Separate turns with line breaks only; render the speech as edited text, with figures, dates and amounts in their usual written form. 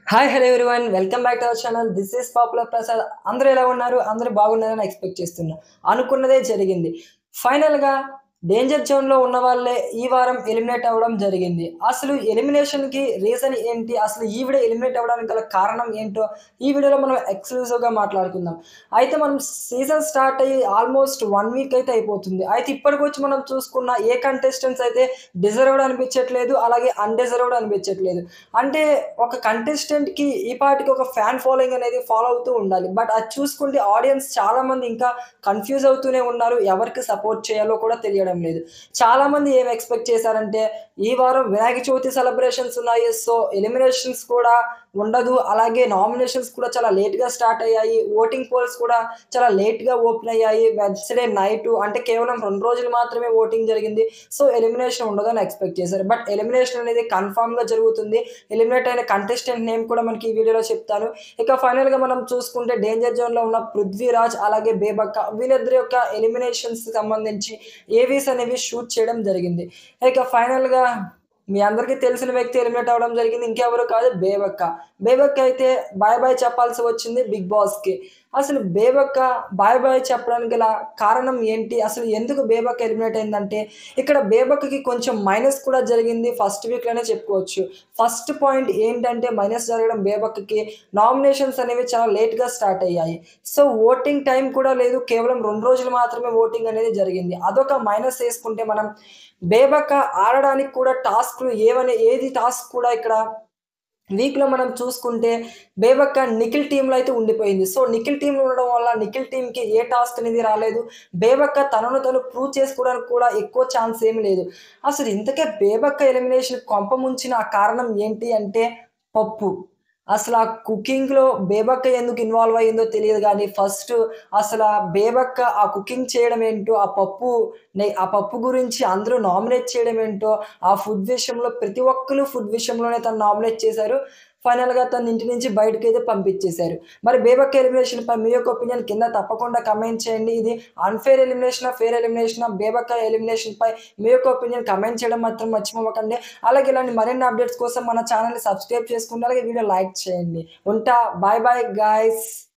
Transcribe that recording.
Hi hello everyone welcome back to our channel. This is popular Prasad. అందరూ ఎలా ఉన్నారు? అందరూ బాగున్నారని ఎక్స్పెక్ట్ చేస్తున్నా. అనుకున్నదే జరిగింది. ఫైనల్‌గా డేంజర్ జోన్‌లో ఉన్న వాళ్ళే ఈ వారం ఎలిమినేట్ అవ్వడం జరిగింది. అసలు ఎలిమినేషన్‌కి రీజన్ ఏంటి? అసలు ఈవిడ ఎలిమినేట్ అవ్వడానికి గల కారణం ఏంటో ఈ వీడియోలో మనం ఎక్స్‌క్లూజివ్‌గా మాట్లాడుకుందాం. అయితే మనం సీజన్ స్టార్ట్ అయ్యి ఆల్మోస్ట్ 1 వీక్ అయితే అయిపోతుంది. అయితే ఇప్పటికొచ్చి మనం చూసుకున్న ఏ కంటెస్టెంట్స్ అయితే డిజర్వ్డ్ అనిపించట్లేదు. అలాగే అన్‌డిజర్వ్డ్ అనిపించట్లేదు. అంటే ఒక కంటెస్టెంట్‌కి ఈ పాటికి ఒక ఫ్యాన్ ఫాలోయింగ్ అనేది ఫాలో అవుతూ ఉండాలి. బట్ అది చూసుకుంటే ఆడియన్స్ చాలామంది ఇంకా కన్‌ఫ్యూజ్ అవుతూనే ఉన్నారు. ఎవరికి సపోర్ట్ చేయాలో కూడా తెలియడం లేదు. చాలామంది ఏం ఎక్స్‌పెక్ట్ చేశారంటే, ఈ వారం వినాయక చవితి సెలబ్రేషన్స్ ఉన్నాయి. సో, ఎలిమినేషన్స్ కూడా ఉండదు. అలాగే నామినేషన్స్ కూడా చాలా లేట్‌గా స్టార్ట్ అయ్యాయి. ఓటింగ్ పోల్స్ కూడా చాలా లేట్‌గా ఓపెన్ అయ్యాయి. వెన్స్‌డే నైటు అంటే కేవలం 2 రోజులు మాత్రమే ఓటింగ్ జరిగింది. సో, ఎలిమినేషన్ ఉండదని ఎక్స్‌పెక్ట్ చేశారు. బట్ ఎలిమినేషన్ అనేది కన్ఫర్మ్‌గా జరుగుతుంది. ఎలిమినేట్ అయిన కంటెస్టెంట్ నేమ్ కూడా మనకి ఈ వీడియోలో చెప్తాను. ఇక ఫైనల్‌గా మనం చూసుకుంటే డేంజర్ జోన్‌లో ఉన్న పృథ్వీరాజ్ అలాగే బేబక్క వీళ్ళిద్దరి యొక్క ఎలిమినేషన్స్‌కి సంబంధించి ఏవీస్ అనేవి షూట్ చేయడం జరిగింది. ఇక ఫైనల్‌గా మీ అందరికీ తెలిసిన వ్యక్తి ఎలిమినేట్ అవ్వడం జరిగింది. ఇంకెవరు కాదు బేబక్క. బేబక్క అయితే బాయ్ బాయ్ చెప్పాల్సి వచ్చింది బిగ్ బాస్‌కి. అసలు బేబక్క బాయ్ బాయ్ చెప్పడానికి గల కారణం ఏంటి? అసలు ఎందుకు బేబక్క ఎలిమినేట్ అయిందంటే, ఇక్కడ బేబక్కకి కొంచెం మైనస్ కూడా జరిగింది ఫస్ట్ వీక్‌లోనే చెప్పుకోవచ్చు. ఫస్ట్ పాయింట్ ఏంటంటే మైనస్ జరగడం బేబక్కకి నామినేషన్స్ అనేవి చాలా లేట్‌గా స్టార్ట్ అయ్యాయి. సో, ఓటింగ్ టైమ్ కూడా లేదు. కేవలం 2 రోజులు మాత్రమే ఓటింగ్ అనేది జరిగింది. అదొక మైనస్ ఏసుకుంటే మనం బేబక్క ఆడడానికి కూడా టాస్క్‌లు ఏది టాస్క్ కూడా ఇక్కడ వీక్‌లో మనం చూసుకుంటే బేబక్క నిఖిల్ టీమ్‌లో అయితే ఉండిపోయింది. సో, నిఖిల్ టీమ్‌లో ఉండడం వల్ల నిఖిల్ టీమ్‌కి ఏ టాస్క్ అనేది రాలేదు. బేబక్క తనను తను ప్రూవ్ చేసుకోవడానికి కూడా ఎక్కువ ఛాన్స్ ఏమి లేదు. అసలు ఇంతకే బేబక్క ఎలిమినేషన్ కొంప ముంచిన ఆ కారణం ఏంటి అంటే పప్పు. అసల ఆ కుకింగ్‌లో బేబక్క ఎందుకు ఇన్వాల్వ్ అయ్యిందో తెలీదు గానీ ఫస్టు బేబక్క ఆ కుకింగ్ చేయడం ఏంటో, ఆ పప్పు గురించి అందరూ నామినేట్ చేయడం ఏంటో, ఆ ఫుడ్ విషయంలో ప్రతి ఒక్కళ్ళు ఫుడ్ విషయంలోనే తను నామినేట్ చేశారు. ఫైనల్‌గా తనని ఇంటి నుంచి బయటకైతే పంపించేశారు. మరి బేబక్క ఎలిమినేషన్‌పై మీ యొక్క ఒపీనియన్ కింద తప్పకుండా కామెంట్ చేయండి. ఇది అన్‌ఫెయిర్ ఎలిమినేషనా? ఫెయిర్ ఎలిమినేషనా? బేబక్క ఎలిమినేషన్‌పై మీ యొక్క ఒపీనియన్ కామెంట్ చేయడం మాత్రం మర్చిపోకండి. అలాగే ఇలాంటి మరిన్ని అప్డేట్స్ కోసం మన ఛానెల్‌ని సబ్స్క్రైబ్ చేసుకోండి. అలాగే వీడియో లైక్ చేయండి. ఉంటా. Bye bye guys.